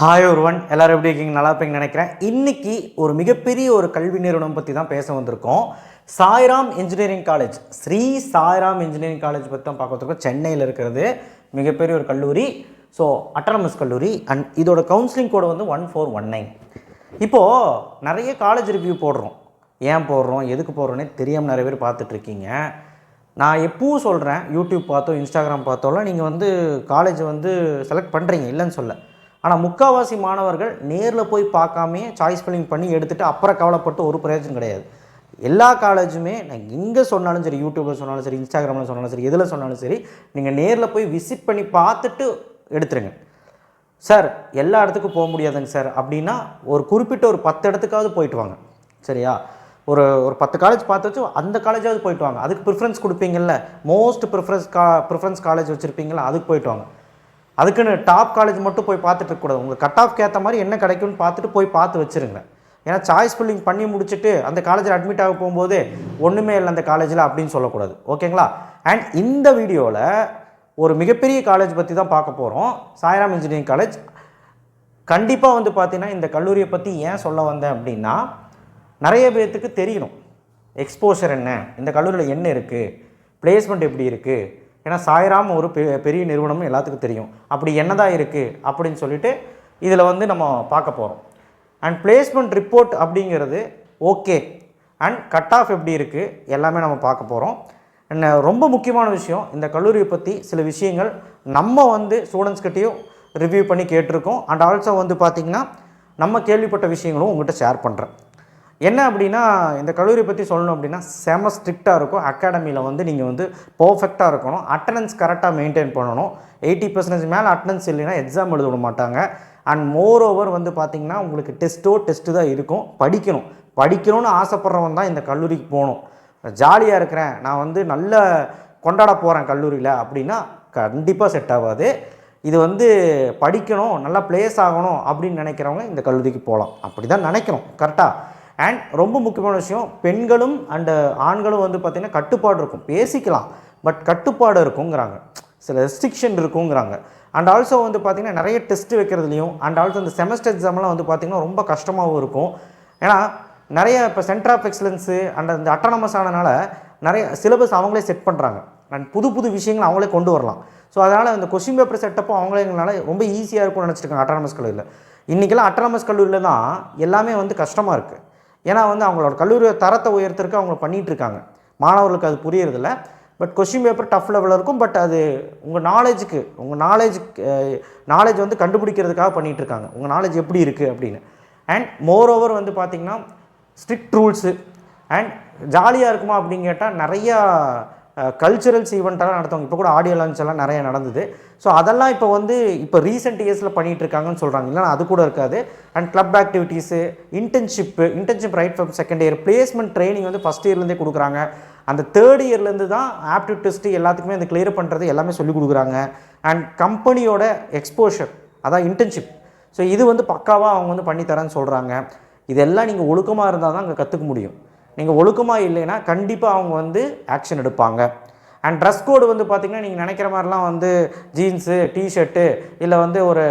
Hi ஒருவன் எல்லாரும் எப்படி இருக்கீங்க? நல்லா இருப்பீங்கன்னு நினைக்கிறேன். இன்றைக்கி ஒரு மிகப்பெரிய ஒரு கல்வி நிறுவனம் பற்றி தான் பேச வந்திருக்கோம். Sairam engineering college, Sri Sairam engineering college பற்றி தான் பார்க்க வந்திருக்கோம். சென்னையில் இருக்கிறது மிகப்பெரிய ஒரு கல்லூரி. ஸோ அட்டானமஸ் கல்லூரி. அண்ட் இதோட கவுன்சிலிங் கோடு வந்து 1419. இப்போது நிறைய காலேஜ் ரிவ்யூ போடுறோம். ஏன் போடுறோம், எதுக்கு போடுறோன்னே தெரியாமல் நிறைய பேர் பார்த்துட்ருக்கீங்க. நான் எப்பவும் சொல்கிறேன், யூடியூப் பார்த்தோம், இன்ஸ்டாகிராம் பார்த்தோம்லாம் நீங்கள் வந்து காலேஜ் வந்து செலக்ட் பண்ணுறீங்க, இல்லைன்னு சொல்ல. ஆனால் முக்கால்வாசி மாணவர்கள் நேரில் போய் பார்க்காமே சாய்ஸ் ஃபில்லிங் பண்ணி எடுத்துகிட்டு அப்புறம் கவலைப்பட்டு ஒரு பிரயோஜனம் கிடையாது. எல்லா காலேஜுமே நான் எங்கே சொன்னாலும் சரி, யூடியூப்பில் சொன்னாலும் சரி, இன்ஸ்டாகிராமில் சொன்னாலும் சரி, எதில் சொன்னாலும் சரி, நீங்கள் நேரில் போய் விசிட் பண்ணி பார்த்துட்டு எடுத்துருங்க. சார் எல்லா இடத்துக்கும் போக முடியாதுங்க சார் அப்படின்னா ஒரு குறிப்பிட்ட ஒரு 10 இடத்துக்காவது போயிட்டு வாங்க. சரியா? ஒரு 10 காலேஜ் பார்த்து வச்சு அந்த காலேஜாவது போயிட்டு வாங்க. அதுக்கு ப்ரிஃபரன்ஸ் கொடுப்பீங்கள்ல, மோஸ்ட் ப்ரிஃபரன்ஸ் காலேஜ் வச்சுருப்பீங்களா, அதுக்கு போயிட்டு வாங்க. அதுக்குன்னு டாப் காலேஜ் மட்டும் போய் பார்த்துட்டு இருக்கக்கூடாது. உங்கள் கட் ஆஃப்க்கு ஏற்ற மாதிரி என்ன கிடைக்கும்னு பார்த்துட்டு போய் பார்த்து வச்சுருங்க. ஏன்னா சாய்ஸ் ஃபில்லிங் பண்ணி முடிச்சுட்டு அந்த காலேஜில் அட்மிட் ஆக போகும்போது ஒன்றுமே இல்லை அந்த காலேஜில் அப்படின்னு சொல்லக்கூடாது. ஓகேங்களா? அண்ட் இந்த வீடியோவில் ஒரு மிகப்பெரிய காலேஜ் பற்றி தான் பார்க்க போகிறோம். Sairam engineering college. கண்டிப்பாக வந்து பார்த்தீங்கன்னா இந்த கல்லூரியை பற்றி ஏன் சொல்ல வந்தேன் அப்படின்னா, நிறைய பேர்த்துக்கு தெரியணும் எக்ஸ்போஷர் என்ன, இந்த கல்லூரியில் என்ன இருக்குது, பிளேஸ்மெண்ட் எப்படி இருக்குது. ஏன்னா சாய்ராம் ஒரு பெரிய நிறுவனம் எல்லாத்துக்கும் தெரியும். அப்படி என்னதான் இருக்குது அப்படின்னு சொல்லிட்டு இதில் வந்து நம்ம பார்க்க போகிறோம். அண்ட் பிளேஸ்மெண்ட் ரிப்போர்ட் அப்படிங்கிறது ஓகே, அண்ட் கட் ஆஃப் எப்படி இருக்குது எல்லாமே நம்ம பார்க்க போகிறோம். என்ன ரொம்ப முக்கியமான விஷயம், இந்த கல்லூரியை பற்றி சில விஷயங்கள் நம்ம வந்து ஸ்டூடெண்ட்ஸ்கிட்டையும் ரிவ்யூ பண்ணி கேட்டிருக்கோம். அண்ட் ஆல்சோ வந்து பார்த்திங்கன்னா நம்ம கேள்விப்பட்ட விஷயங்களும் உங்கள்கிட்ட ஷேர் பண்ணுறேன். என்ன அப்படின்னா, இந்த கல்லூரி பற்றி சொல்லணும் அப்படின்னா செம ஸ்ட்ரிக்டாக இருக்கும். அகாடமியில் வந்து நீங்கள் வந்து பர்ஃபெக்டாக இருக்கணும். அட்டண்டன்ஸ் கரெக்டாக மெயின்டைன் பண்ணணும். 80% மேலே அட்டண்டன்ஸ் இல்லைன்னா எக்ஸாம் எழுத விட மாட்டாங்க. அண்ட் மோர் ஓவர் வந்து பார்த்திங்கன்னா உங்களுக்கு டெஸ்ட்டு தான் இருக்கும். படிக்கணும்னு ஆசைப்பட்றவன் தான் இந்த கல்லூரிக்கு போகணும். ஜாலியாக இருக்கிறேன், நான் வந்து நல்ல கொண்டாட போகிறேன் கல்லூரியில் அப்படின்னா கண்டிப்பாக செட் ஆகாது. இது வந்து படிக்கணும், நல்லா ப்ளேஸ் ஆகணும் அப்படின்னு நினைக்கிறவங்க இந்த கல்லூரிக்கு போகலாம். அப்படி தான் நினைக்கணும், கரெக்டாக? அண்ட் ரொம்ப முக்கியமான விஷயம், பெண்களும் அண்டு ஆண்களும் வந்து பார்த்திங்கன்னா கட்டுப்பாடு இருக்கும். பேசிக்கலாம், பட் கட்டுப்பாடு இருக்குங்கிறாங்க, சில ரெஸ்ட்ரிக்ஷன் இருக்குங்கிறாங்க. அண்ட் ஆல்சோ வந்து பார்த்திங்கன்னா நிறைய டெஸ்ட்டு வைக்கிறதுலையும் அண்ட் ஆல்சோ இந்த செமஸ்டர் எக்ஸாம்லாம் வந்து பார்த்திங்கன்னா ரொம்ப கஷ்டமாகவும் இருக்கும். ஏன்னா நிறைய இப்போ சென்டர் ஆஃப் எக்ஸலன்ஸு அண்ட் இந்த அட்டானமஸ் ஆனதுனால நிறைய சிலபஸ் அவங்களே செட் பண்ணுறாங்க. அண்ட் புது விஷயங்கள் அவங்களே கொண்டு வரலாம். ஸோ அதனால் இந்த கொஸ்டின் பேப்பர் செட்டப்பும் அவங்களேங்கனால ரொம்ப ஈஸியாக இருக்கும்னு நினச்சிருக்காங்க அட்டானமஸ் கல்லூரியில். இன்றைக்கெல்லாம் அட்டானமஸ் கல்லூரியில் தான் எல்லாமே வந்து கஷ்டமாக இருக்குது. ஏன்னா வந்து அவங்களோட கல்லூரியோட தரத்தை உயர்த்துறதுக்கு அவங்க பண்ணிகிட்ருக்காங்க. மாணவர்களுக்கு அது புரியறதில்ல. பட் கொஸ்டின் பேப்பர் டஃப் லெவலில் இருக்கும். பட் அது உங்கள் நாலேஜ் வந்து கண்டுபிடிக்கிறதுக்காக பண்ணிகிட்ருக்காங்க. உங்கள் நாலேஜ் எப்படி இருக்குது அப்படின்னு. அண்ட் மோர் ஓவர் வந்து பார்த்திங்கன்னா ஸ்ட்ரிக்ட் ரூல்ஸு. அண்ட் ஜாலியாக இருக்குமா அப்படின்னு கேட்டால் நிறையா கல்ச்சுரல்ஸ் ஈவெண்ட்டெல்லாம் நடத்துவாங்க. இப்போ கூட ஆடியோ லான்ச் எல்லாம் நிறைய நடந்தது. ஸோ அதெல்லாம் இப்போ ரீசெண்ட் இயர்ஸில் பண்ணிகிட்ருக்காங்கன்னு சொல்கிறாங்க. இல்லைனா அது கூட இருக்காது. And club activities, internship right from second year, placement training வந்து ஃபஸ்ட் இயர்லேருந்தே கொடுக்குறாங்க. அந்த தேர்ட் இயர்லேருந்து தான் ஆப்டியூட் டெஸ்ட்டு எல்லாத்துக்குமே அந்த கிளியர் பண்ணுறது எல்லாமே சொல்லிக் கொடுக்குறாங்க. அண்ட் கம்பெனியோட எக்ஸ்போஷர், அதான் இன்டர்ன்ஷிப். ஸோ இது வந்து பக்காவாக அவங்க வந்து பண்ணித்தரேன்னு சொல்கிறாங்க. இதெல்லாம் நீங்கள் ஒழுக்கமாக இருந்தால் தான் அங்கே கற்றுக்க முடியும். நீங்கள் ஒழுக்கமாக இல்லைன்னா கண்டிப்பாக அவங்க வந்து ஆக்ஷன் எடுப்பாங்க. அண்ட் ட்ரெஸ் கோடு வந்து பார்த்திங்கன்னா நீங்கள் நினைக்கிற மாதிரிலாம் வந்து ஜீன்ஸு, டிஷர்ட்டு இல்லை வந்து ஒரு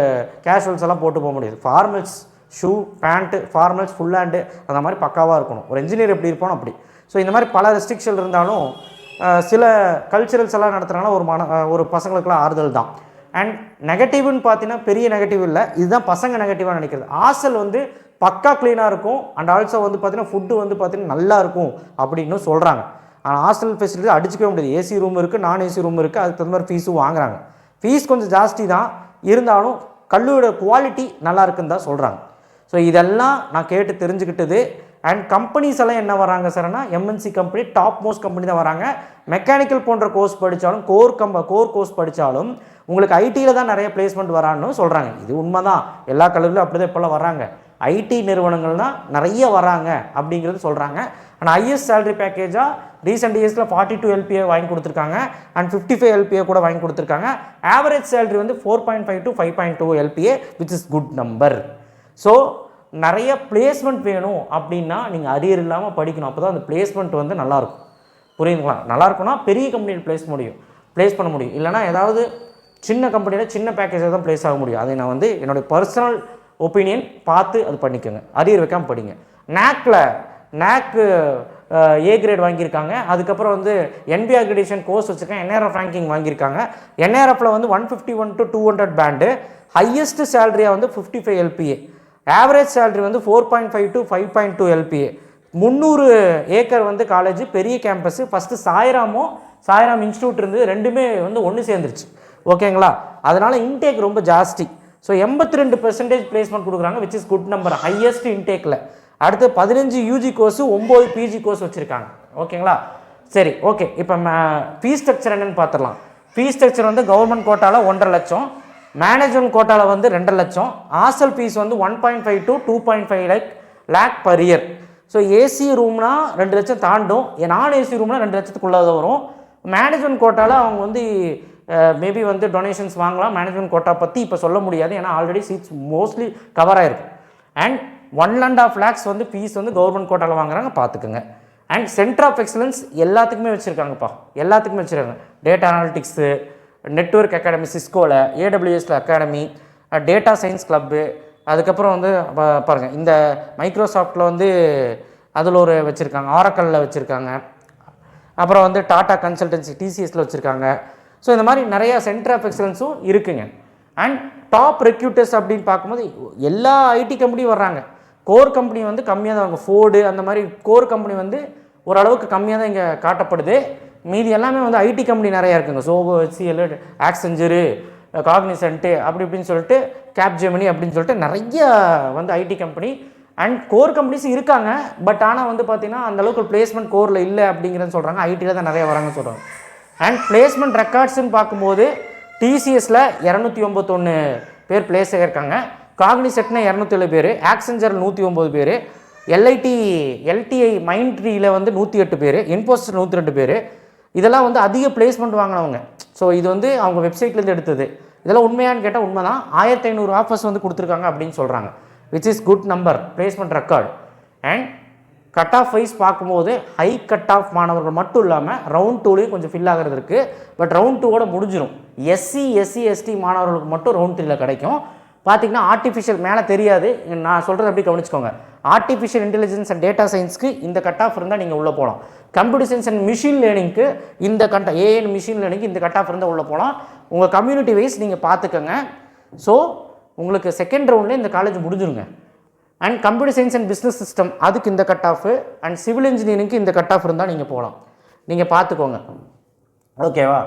கேஷுவல்ஸ் எல்லாம் போட்டு போக முடியாது. Formals, shoe, pant, formals, full hand அந்த மாதிரி பக்காவாக இருக்கணும். ஒரு இன்ஜினியர் எப்படி இருப்பானோ அப்படி. ஸோ இந்த மாதிரி பல ரெஸ்ட்ரிக்ஷன் இருந்தாலும் சில கல்ச்சுரல்ஸ் எல்லாம் நடத்துகிறனால ஒரு பசங்களுக்குலாம் ஆறுதல் தான். அண்ட் நெகட்டிவ்னு பார்த்தீங்கன்னா பெரிய நெகட்டிவ் இல்லை, இதுதான் பசங்க நெகட்டிவாக நினைக்கிறது. ஹாஸ்டல் வந்து பக்கா க்ளீனாக இருக்கும். அண்ட் ஆல்சோ வந்து பார்த்திங்கன்னா ஃபுட்டு வந்து பார்த்திங்கன்னா நல்லா இருக்கும் அப்படின்னு சொல்கிறாங்க. ஆனால் ஹாஸ்டல் ஃபெசிலிட்டி அடிச்சிக்கவே முடியாது. ஏசி ரூம் இருக்குது, நான் ஏசி ரூம் இருக்குது, அதுக்கு தகுந்த மாதிரி ஃபீஸும் வாங்குறாங்க. ஃபீஸ் கொஞ்சம் ஜாஸ்தி தான், இருந்தாலும் கல்லூரியோட குவாலிட்டி நல்லா இருக்குன்னு தான் சொல்கிறாங்க. ஸோ இதெல்லாம் நான் கேட்டு தெரிஞ்சுக்கிட்டது. அண்ட் கம்பெனிஸ் எல்லாம் என்ன வராங்க சார்னா, MNC company, top most company தான் வராங்க. மெக்கானிக்கல் போன்ற கோர்ஸ் படித்தாலும், கோர் கோர்ஸ் படித்தாலும் உங்களுக்கு ஐடியில் தான் நிறைய பிளேஸ்மெண்ட் வரான்னு சொல்கிறாங்க. இது உண்மை தான், எல்லா கல்லூரியிலும் அப்படி தான் இப்போல்லாம் வராங்க. ஐடி நிறுவனங்கள் தான் நிறைய வராங்க அப்படிங்கிறது சொல்கிறாங்க. ஆனால் ஹையஸ்ட் சேலரி பேக்கேஜாக ரீசெண்ட் இயர்ஸில் 42 LPA வாங்கி கொடுத்துருக்காங்க. அண்ட் 55 LPA கூட வாங்கி கொடுத்துருக்காங்க. ஆவரேஜ் சேலரி வந்து 4.5 to 5.2 LPA, which is good number. So நிறைய பிளேஸ்மெண்ட் வேணும் அப்படின்னா நீங்கள் அரியர் இல்லாமல் படிக்கணும். அப்போ தான் அந்த பிளேஸ்மெண்ட் வந்து நல்லாயிருக்கும். புரியுதுங்களா? நல்லாயிருக்குன்னா பெரிய கம்பெனியில் ப்ளேஸ் பண்ண முடியும். இல்லைனா ஏதாவது சின்ன கம்பெனியில் சின்ன பேக்கேஜாக தான் ப்ளேஸ் ஆக முடியும். அதை நான் வந்து என்னுடைய பர்சனல் ஒப்பீனியன் பார்த்து அது பண்ணிக்கோங்க. அரியர் வைக்காமல் படிங்க. நேக்கு ஏ கிரேட் வாங்கியிருக்காங்க. அதுக்கப்புறம் வந்து என்பி அக்ரிடேஷன் கோர்ஸ் வச்சுருக்காங்க. என்ஆர்எஃப் ரேங்கிங் வாங்கியிருக்காங்க. என்ஆர்எஃப்ல வந்து 151 to 200 பேண்டு. ஹையஸ்ட் சேலரியாக வந்து 55 LPA. ஆவரேஜ் சேலரி வந்து 4.5 to 5.2 LPA. 300 ஏக்கர் வந்து காலேஜ், பெரிய கேம்பஸ். ஃபஸ்ட்டு சாய்ராம் இன்ஸ்டியூட் இருந்து ரெண்டுமே வந்து ஒன்று சேர்ந்துருச்சு. ஓகேங்களா? அதனால் இன்டேக் ரொம்ப ஜாஸ்தி. ஸோ 82% பிளேஸ்மெண்ட் கொடுக்குறாங்க, which is good number, highest இன்டேக்கில். அடுத்து 15 யூஜி கோர்ஸு, 9 பிஜி கோர்ஸ் வச்சுருக்காங்க. ஓகேங்களா? சரி, ஓகே. இப்போ ஃபீஸ் ஸ்ட்ரக்சர் என்னென்னு பார்த்துடலாம். ஃபீஸ் ஸ்ட்ரக்சர் வந்து கவர்மெண்ட் கோட்டாவில் 1.5 லட்சம், மேனேஜ்மெண்ட் கோட்டாவில் வந்து 2 லட்சம், ஹாஸ்டல் ஃபீஸ் வந்து 1.5 to 2.5 lakh per year. So AC ரூம்னா 2 லட்சம் தாண்டும், நான் ஏசி ரூம்னா 2 லட்சத்துக்குள்ளே வரும். மேனேஜ்மெண்ட் கோட்டாவில் அவங்க வந்து மேபி வந்து டொனேஷன்ஸ் வாங்கலாம். மேனேஜ்மெண்ட் கோட்டா பற்றி இப்போ சொல்ல முடியாது, ஏன்னா ஆல்ரெடி சீட்ஸ் மோஸ்ட்லி கவர் ஆகிருக்கும். அண்ட் 1.5 lakhs வந்து ஃபீஸ் வந்து கவர்மெண்ட் கோட்டாவில் வாங்குறாங்க, பார்த்துக்குங்க. அண்ட் சென்டர் ஆஃப் எக்ஸலன்ஸ் எல்லாத்துக்குமே வச்சுருக்காங்கப்பா, எல்லாத்துக்குமே வச்சுருக்காங்க. டேட்டா அனாலிட்டிக்ஸு, நெட்வொர்க் அகாடமி சிஸ்கோவில், ஏடபிள்யூஎஸில் அகாடமி, டேட்டா சயின்ஸ் கிளப்பு, அதுக்கப்புறம் வந்து பாருங்கள் இந்த மைக்ரோசாஃப்டில் வந்து அதில் ஒரு வச்சுருக்காங்க, ஆரக்கலில் வச்சுருக்காங்க, அப்புறம் வந்து டாடா கன்சல்டன்சி டிசிஎஸில் வச்சுருக்காங்க. ஸோ இந்த மாதிரி நிறையா சென்டர் ஆஃப் எக்ஸலன்ஸும் இருக்குங்க. அண்ட் டாப் ரெக்யூட்டர்ஸ் அப்படின்னு பார்க்கும்போது எல்லா ஐடி கம்பெனியும் வர்றாங்க. கோர் கம்பெனி வந்து கம்மியாக தான் இருக்கும். ஃபோர்டு அந்த மாதிரி கோர் கம்பெனி வந்து ஓரளவுக்கு கம்மியாக தான் இங்கே காட்டப்படுது. மீதி எல்லாமே வந்து ஐடி கம்பெனி நிறையா இருக்குங்க. சோகோ, HCL, ஆக்செஞ்சரு, காக்னிசன்ட்டு, அப்படி இப்படின்னு சொல்லிட்டு கேப்ஜெமினி அப்படின்னு சொல்லிட்டு நிறைய வந்து IT company and core companies இருக்காங்க. பட் ஆனால் வந்து பார்த்திங்கன்னா அந்தளவுக்கு பிளேஸ்மெண்ட் கோரில் இல்லை அப்படிங்கிறத சொல்கிறாங்க. ஐடியில் தான் நிறைய வராங்கன்னு சொல்கிறாங்க. அண்ட் பிளேஸ்மெண்ட் ரெக்கார்ட்ஸ்ன்னு பார்க்கும்போது டிசிஎஸில் 291 பேர் பிளேஸ் ஆகியிருக்காங்க, காக்னிசெட்னா 207 பேர், ஆக்செஞ்சர் 109 பேர், எல்டிஐ மைண்ட்ரியில் வந்து 108 பேர், இன்ஃபோசிஸ் 102 பேர். இதெல்லாம் வந்து அதிக பிளேஸ்மெண்ட் வாங்கினவங்க. ஸோ இது வந்து அவங்க வெப்சைட்லேருந்து எடுத்தது. இதெல்லாம் உண்மையானு கேட்டால் உண்மை தான். 1500 ஆஃபர்ஸ் வந்து கொடுத்துருக்காங்க அப்படின்னு சொல்கிறாங்க, which is good number placement record. And cut off wise பார்க்கும்போது ஹை கட் ஆஃப் மாணவர்கள் மட்டும் இல்லாமல் ரவுண்ட் 2லேயும் கொஞ்சம் ஃபில் ஆகிறது இருக்குது. பட் ரவுண்ட் 2ஓட முடிஞ்சிடும். எஸ்சி/எஸ்டி மாணவர்களுக்கு மட்டும் ரவுண்ட் 3ல் கிடைக்கும். பார்த்திங்கன்னா ஆர்டிஃபிஷியல் மேலே தெரியாது, நான் சொல்கிறது அப்படி கவனிச்சுக்கோங்க. ஆர்டிஃபிஷியல் இன்டெலிஜென்ஸ் அண்ட் டேட்டா சயின்ஸுக்கு இந்த கட் ஆஃப் இருந்தால் நீங்கள் உள்ளே போகலாம். கம்ப்யூட்டர் சயின்ஸ் அண்ட் மிஷின் லேர்னிங்க்கு இந்த ஏஎன் மிஷின் லேர்னிங்க்கு இந்த கட் ஆஃப் இருந்தால் உள்ளே போகலாம். உங்கள் கம்யூனிட்டி வைஸ் நீங்கள் பார்த்துக்கோங்க. ஸோ உங்களுக்கு செகண்ட் ரவுண்டில் இந்த காலேஜ் முடிஞ்சிருங்க. And computer science and business system அதுக்கு இந்த கட் ஆஃப், அண்ட் சிவில் இன்ஜினியரிங்க்கு இந்த கட் ஆஃப் இருந்தால் நீங்கள் போகலாம். நீங்கள் பார்த்துக்கோங்க. ஓகேவா?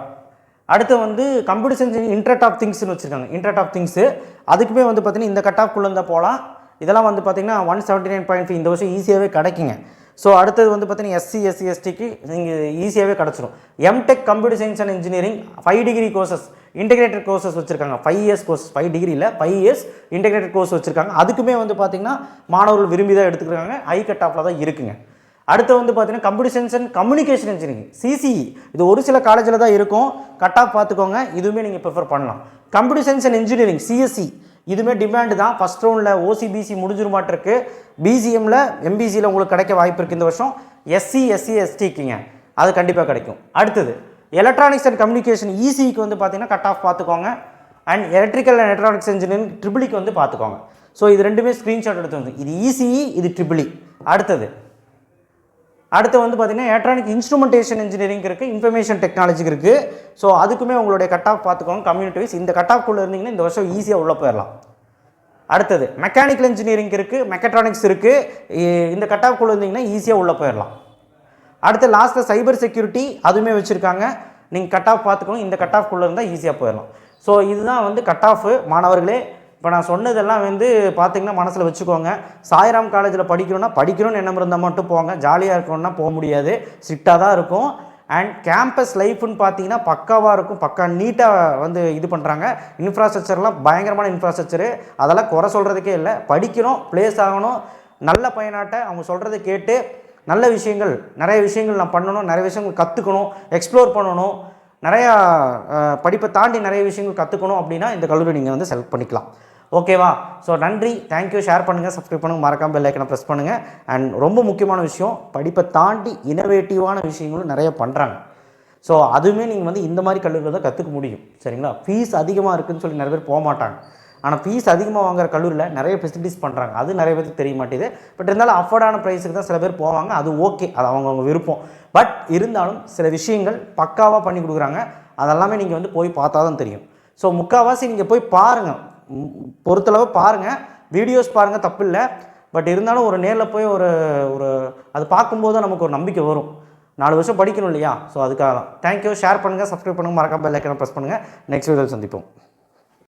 அடுத்து வந்து கம்ப்யூட்டர் சயின்ஸ் இன்டர்நெட் ஆஃப் திங்ஸ்னு வச்சுருக்காங்க. இன்டர்நெட் ஆஃப் திங்ஸு அதுக்குமே வந்து பார்த்திங்கன்னா இந்த கட் ஆஃப்குள்ளே இருந்தால் போகலாம். இதெல்லாம் வந்து பார்த்திங்கன்னா 179.5 இந்த வருஷம் ஈஸியாகவே கிடைக்குங்க. ஸோ அடுத்தது வந்து பார்த்திங்கன்னா SC/SC/STக்கு நீங்கள் ஈஸியாகவே கிடச்சிரும். MTech computer science and engineering 5 degree courses, integrated courses வச்சுருக்காங்க. 5 இயர்ஸ் கோர்ஸ், 5 டிகிரியில் 5 இயர்ஸ் இன்டெகிரேட்டட் கோர்ஸ் வச்சுருக்காங்க. அதுக்குமே வந்து பார்த்திங்கன்னா மாணவர்கள் விரும்பி தான் எடுத்துக்கிறாங்க. ஹை கட் ஆஃபில் தான் இருக்குங்க. அடுத்து வந்து பார்த்திங்கன்னா computer science and communication engineering CCE, இது ஒரு சில காலேஜில் தான் இருக்கும். கட் ஆஃப் பார்த்துக்கோங்க, இதுவுமே நீங்கள் ப்ரிஃபர் பண்ணலாம். Computer science and engineering CSE இதுவுமே டிமாண்டு தான். ஃபஸ்ட் ரவுண்டில் OCBC முடிஞ்சிருமாட்டிருக்கு. BCMல MBCயில் உங்களுக்கு கிடைக்க வாய்ப்பு இருக்குது இந்த வருஷம். SC/SC/STக்குங்க அது கண்டிப்பாக கிடைக்கும். அடுத்தது எலக்ட்ரானிக்ஸ் அண்ட் கம்யூனிகேஷன் ECEக்கு வந்து பார்த்திங்கன்னா கட் ஆஃப் பார்த்துக்கோங்க. And electrical and electronics engineering ட்ரிபிளிக்கு வந்து பார்த்துக்கோங்க. ஸோ இது ரெண்டுமே ஸ்க்ரீன்ஷாட் எடுத்து வந்து இது ECE, இது ட்ரிபிளி. அடுத்து வந்து பார்த்திங்கன்னா எலக்ட்ரானிக் இன்ஸ்ட்ருமெண்டேஷன் இன்ஜினியரிங் இருக்குது, இன்ஃபர்மேஷன் டெக்னாலஜிக்கு இருக்குது. ஸோ அதுக்குமே உங்களுடைய கட் ஆஃப் பார்த்துக்கோங்க. கம்யூனிட்டி வைஸ் இந்த கட் ஆஃப்குள்ளே இருந்தீங்கன்னா இந்த வருஷம் ஈஸியாக உள்ளே போயிடலாம். அடுத்தது மெக்கானிக்கல் இன்ஜினியரிங் இருக்குது, மெக்கட்ரானிக்ஸ் இருக்குது. இந்த கட் ஆஃப்குள்ளே இருந்தீங்கன்னா ஈஸியாக உள்ளே போயிடலாம். அடுத்து லாஸ்ட்டில் சைபர் செக்யூரிட்டி அதுவுமே வச்சுருக்காங்க. நீங்கள் கட் ஆஃப் பார்த்துக்கோங்க. இந்த கட் ஆஃப்குள்ளே இருந்தால் ஈஸியாக போயிடலாம். ஸோ இதுதான் வந்து கட் ஆஃப் மாணவர்களே. இப்போ நான் சொன்னதெல்லாம் வந்து பார்த்திங்கன்னா மனசில் வச்சுக்கோங்க. சாய்ராம் காலேஜில் படிக்கணும்னு எண்ணம் இருந்தால் மட்டும் போங்க. ஜாலியாக இருக்கணும்னா போக முடியாது, ஸ்ட்ரிக்டாக தான் இருக்கும். அண்ட் கேம்பஸ் லைஃப்னு பார்த்தீங்கன்னா பக்காவாக இருக்கும். பக்கா நீட்டாக வந்து இது பண்ணுறாங்க. இன்ஃப்ராஸ்ட்ரக்சர்லாம் பயங்கரமான இன்ஃப்ராஸ்ட்ரக்சரு, அதெல்லாம் குறை சொல்கிறதுக்கே இல்லை. படிக்கணும், ப்ளேஸ் ஆகணும், நல்ல பையனாட்ட அவங்க சொல்கிறத கேட்டு நல்ல விஷயங்கள், நிறைய விஷயங்கள் நான் பண்ணணும், நிறைய விஷயங்கள் கற்றுக்கணும், எக்ஸ்ப்ளோர் பண்ணணும், நிறையா படிப்பை தாண்டி நிறைய விஷயங்கள் கற்றுக்கணும் அப்படின்னா இந்த கல்லூரி நீங்கள் வந்து செலக்ட் பண்ணிக்கலாம். ஓகேவா? ஸோ நன்றி, தேங்க்யூ. ஷேர் பண்ணுங்கள், சப்ஸ்கிரைப் பண்ணுங்கள், மறக்காமல் பெல் ஐக்கனை ப்ரெஸ் பண்ணுங்கள். அண்ட் ரொம்ப முக்கியமான விஷயம், படிப்பை தாண்டி இனோவேட்டிவான விஷயங்களும் நிறைய பண்ணுறாங்க. ஸோ அதுவுமே நீங்கள் வந்து இந்த மாதிரி கல்லூரியில் தான் கற்றுக்க முடியும். சரிங்களா? ஃபீஸ் அதிகமாக இருக்குதுன்னு சொல்லி நிறைய பேர் போக மாட்டாங்க. ஆனால் ஃபீஸ் அதிகமாக வாங்குற கல்லூரியில் நிறைய ஃபெசிலிட்டிஸ் பண்ணுறாங்க, அது நிறைய பேருக்கு தெரிய மாட்டேது. பட் இருந்தாலும் அஃபோர்டான ப்ரைஸுக்கு தான் சில பேர் போவாங்க, அது ஓகே, அது அவங்கவுங்க விருப்பம். பட் இருந்தாலும் சில விஷயங்கள் பக்காவாக பண்ணி கொடுக்குறாங்க, அதெல்லாமே நீங்கள் வந்து போய் பார்த்தா தான் தெரியும். ஸோ முக்கால்வாசி நீங்கள் போய் பாருங்கள், பொறுத்தளவு பாருங்கள், வீடியோஸ் பாருங்கள், தப்பு இல்லை. பட் இருந்தாலும் ஒரு நேரில் போய் ஒரு ஒரு அது பார்க்கும்போது நமக்கு ஒரு நம்பிக்கை வரும். 4 வருஷம் படிக்கணும் இல்லையா? ஸோ அதுக்காக தான். தேங்க்யூ. ஷேர் பண்ணுங்கள், சப்ஸ்கிரைப் பண்ணுங்கள், மறக்காம பெல் ஐக்கானை ப்ரெஸ் பண்ணுங்கள். நெக்ஸ்ட் வீடியோவில் சந்திப்போம்.